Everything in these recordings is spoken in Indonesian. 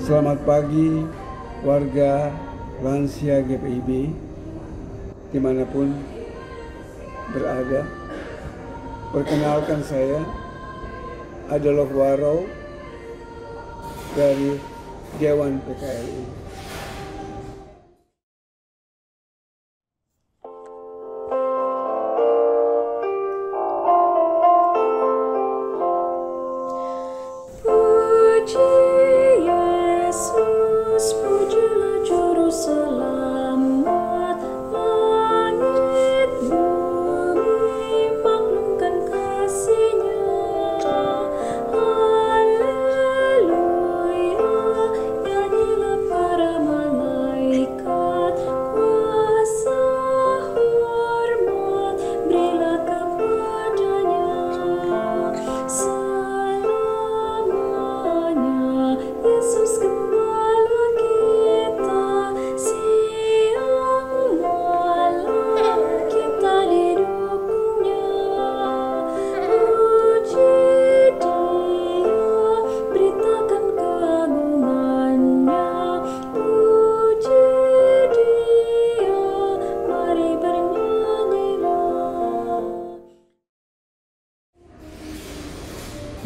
Selamat pagi warga lansia GPIB dimanapun berada. Perkenalkan, saya adalah Warau dari Dewan PKLI.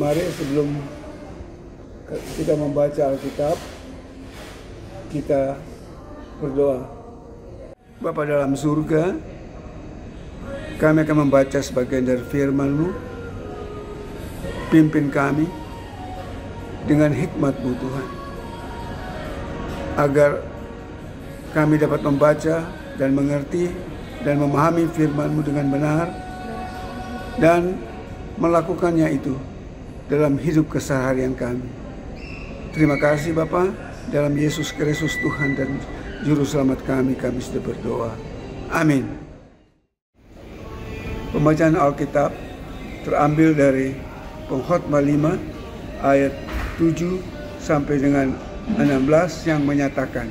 Mari sebelum kita membaca Alkitab, kita berdoa. Bapa dalam surga, kami akan membaca sebagian dari firman-Mu. Pimpin kami dengan hikmat-Mu Tuhan, agar kami dapat membaca dan mengerti dan memahami firman-Mu dengan benar dan melakukannya itu dalam hidup keseharian kami. Terima kasih Bapa, dalam Yesus Kristus Tuhan dan Juru Selamat kami sudah berdoa. Amin. Pembacaan Alkitab terambil dari Pengkhotbah 5 ayat 7 sampai dengan 16 yang menyatakan,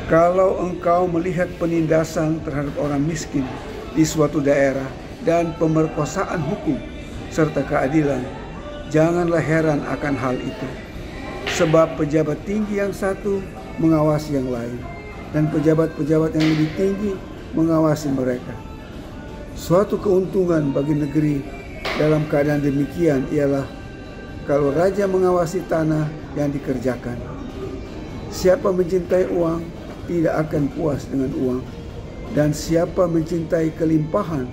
kalau engkau melihat penindasan terhadap orang miskin di suatu daerah dan pemerkosaan hukum serta keadilan, janganlah heran akan hal itu. Sebab pejabat tinggi yang satu mengawasi yang lain, dan pejabat-pejabat yang lebih tinggi mengawasi mereka. Suatu keuntungan bagi negeri dalam keadaan demikian ialah kalau raja mengawasi tanah yang dikerjakan. Siapa mencintai uang tidak akan puas dengan uang, dan siapa mencintai kelimpahan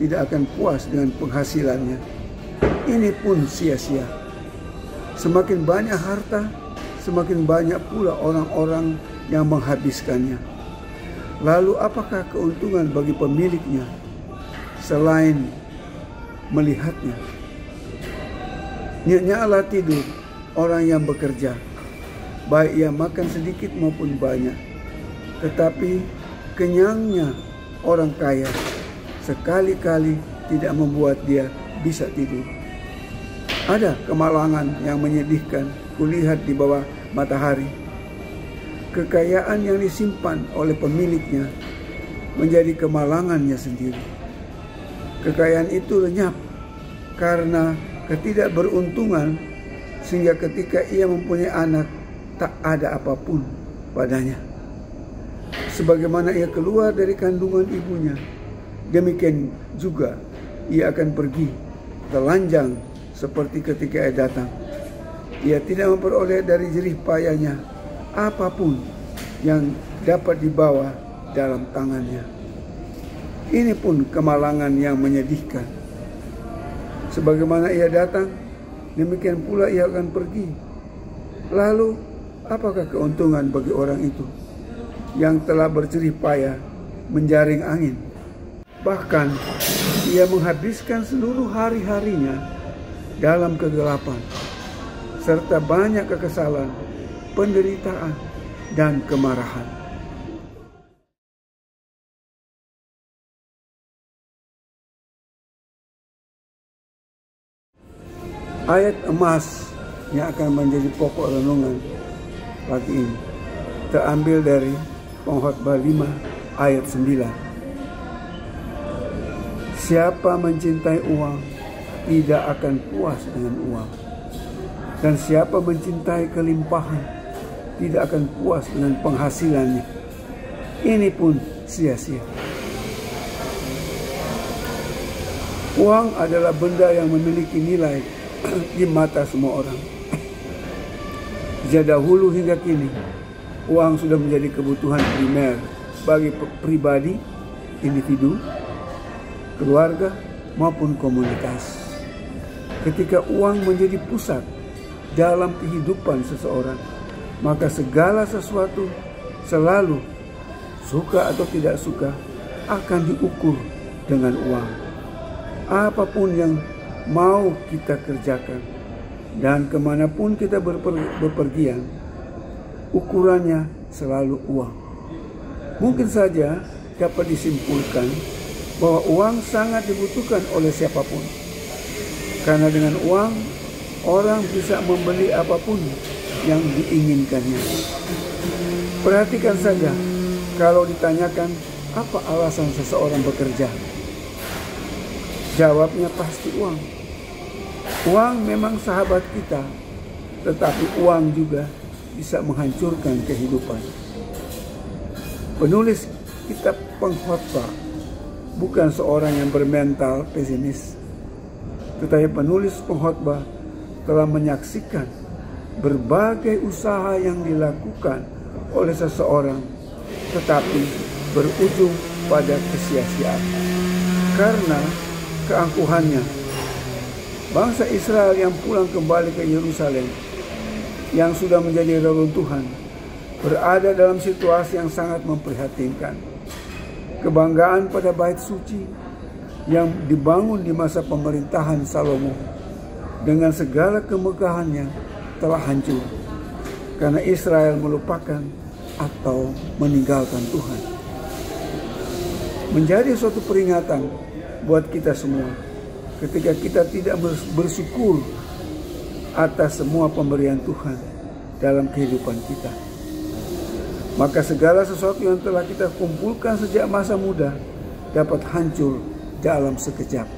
tidak akan puas dengan penghasilannya. Ini pun sia-sia. Semakin banyak harta, semakin banyak pula orang-orang yang menghabiskannya. Lalu apakah keuntungan bagi pemiliknya selain melihatnya? Nyenyalah tidur orang yang bekerja, baik ia makan sedikit maupun banyak. Tetapi kenyangnya orang kaya sekali-kali tidak membuat dia bisa tidur. Ada kemalangan yang menyedihkan kulihat di bawah matahari. Kekayaan yang disimpan oleh pemiliknya menjadi kemalangannya sendiri. Kekayaan itu lenyap karena ketidakberuntungan, sehingga ketika ia mempunyai anak tak ada apapun padanya. Sebagaimana ia keluar dari kandungan ibunya, demikian juga ia akan pergi telanjang seperti ketika ia datang. Ia tidak memperoleh dari jerih payahnya apapun yang dapat dibawa dalam tangannya. Ini pun kemalangan yang menyedihkan. Sebagaimana ia datang, demikian pula ia akan pergi. Lalu apakah keuntungan bagi orang itu yang telah berjerih payah menjaring angin? Bahkan ia menghabiskan seluruh hari-harinya dalam kegelapan, serta banyak kekesalan, penderitaan, dan kemarahan. Ayat emas yang akan menjadi pokok renungan pagi ini terambil dari Pengkhotbah 5 ayat 9. Siapa mencintai uang tidak akan puas dengan uang, Dan siapa mencintai kelimpahan tidak akan puas dengan penghasilannya. Ini pun sia-sia. Uang adalah benda yang memiliki nilai di mata semua orang. Sejak dahulu hingga kini, uang sudah menjadi kebutuhan primer bagi pribadi, individu, keluarga, maupun komunitas. Ketika uang menjadi pusat dalam kehidupan seseorang, maka segala sesuatu selalu, suka atau tidak suka, akan diukur dengan uang. Apapun yang mau kita kerjakan dan kemanapun kita berpergian, ukurannya selalu uang. Mungkin saja dapat disimpulkan bahwa uang sangat dibutuhkan oleh siapapun. Karena dengan uang, orang bisa membeli apapun yang diinginkannya. Perhatikan saja, kalau ditanyakan apa alasan seseorang bekerja, jawabnya pasti uang. Uang memang sahabat kita, tetapi uang juga bisa menghancurkan kehidupan. Penulis kitab Pengkhotbah bukan seorang yang bermental pesimis, tetapi penulis Pengkhotbah telah menyaksikan berbagai usaha yang dilakukan oleh seseorang, tetapi berujung pada kesia-siaan. Karena keangkuhannya, bangsa Israel yang pulang kembali ke Yerusalem, yang sudah menjadi reruntuhan, berada dalam situasi yang sangat memprihatinkan. Kebanggaan pada bait suci yang dibangun di masa pemerintahan Salomo dengan segala kemegahannya telah hancur karena Israel melupakan atau meninggalkan Tuhan. Menjadi suatu peringatan buat kita semua ketika kita tidak bersyukur atas semua pemberian Tuhan dalam kehidupan kita. Maka segala sesuatu yang telah kita kumpulkan sejak masa muda dapat hancur dalam sekejap.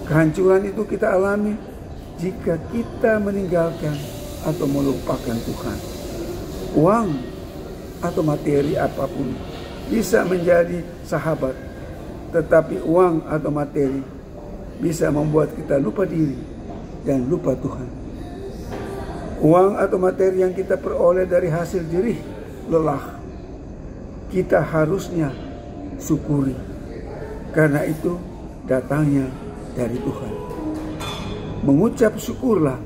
Kehancuran itu kita alami jika kita meninggalkan atau melupakan Tuhan. Uang atau materi apapun bisa menjadi sahabat, tetapi uang atau materi bisa membuat kita lupa diri dan lupa Tuhan. Uang atau materi yang kita peroleh dari hasil jerih lelah, kita harusnya syukuri, karena itu datangnya dari Tuhan. Mengucap syukurlah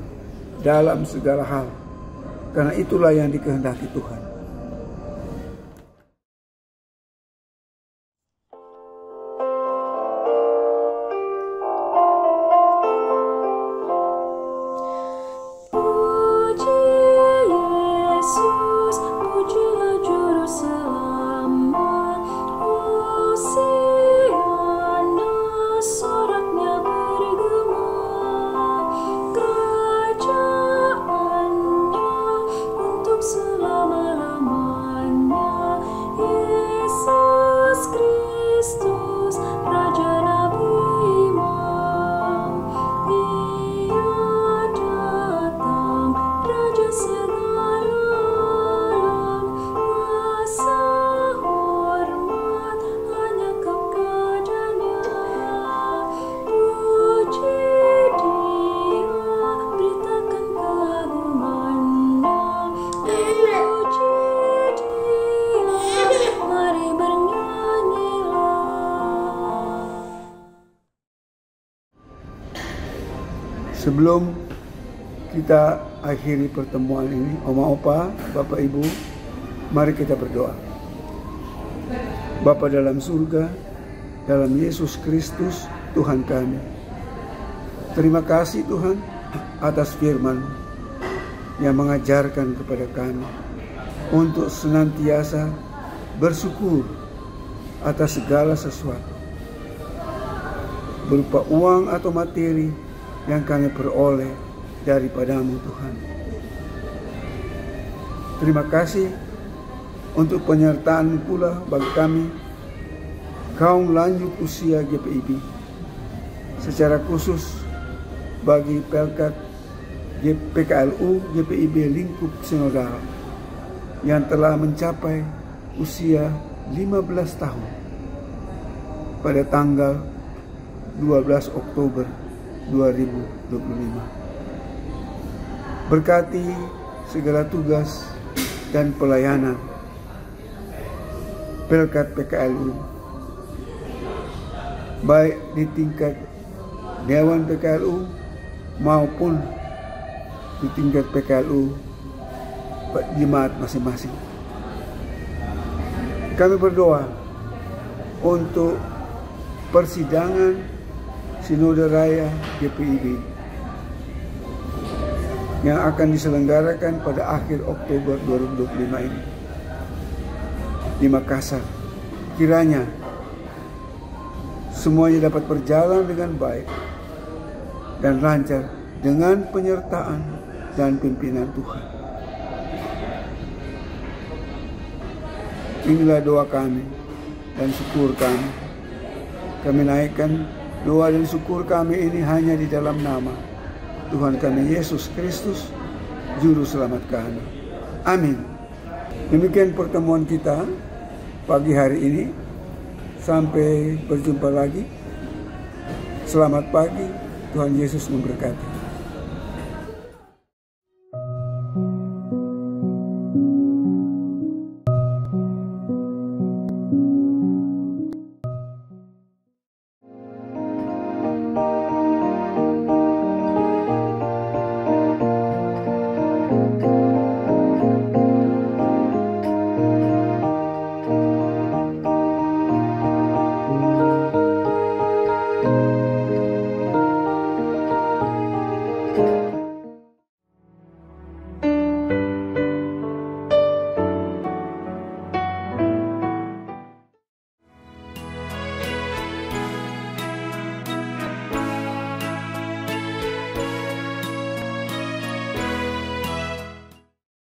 dalam segala hal, karena itulah yang dikehendaki Tuhan. Sebelum kita akhiri pertemuan ini, Oma Opa, Bapak Ibu, mari kita berdoa. Bapa dalam surga, dalam Yesus Kristus Tuhan kami, terima kasih Tuhan atas firman yang mengajarkan kepada kami untuk senantiasa bersyukur atas segala sesuatu, berupa uang atau materi yang kami peroleh daripadamu Tuhan. Terima kasih untuk penyertaan pula bagi kami kaum lanjut usia GPIB, secara khusus bagi Pelkat PKLU GPIB Lingkup Sinodal yang telah mencapai usia 15 tahun pada tanggal 12 Oktober 2025. Berkati segala tugas dan pelayanan Pelkat PKLU, baik di tingkat Dewan PKLU maupun di tingkat PKLU jemaat masing-masing. Kami berdoa untuk persidangan Sinode Raya GPIB yang akan diselenggarakan pada akhir Oktober 2025 ini di Makassar. Kiranya semuanya dapat berjalan dengan baik dan lancar dengan penyertaan dan pimpinan Tuhan. Inilah doa kami dan syukur kami. Kami naikkan doa dan syukur kami ini hanya di dalam nama Tuhan kami Yesus Kristus, Juru Selamat kami. Amin. Demikian pertemuan kita pagi hari ini. Sampai berjumpa lagi. Selamat pagi. Tuhan Yesus memberkati.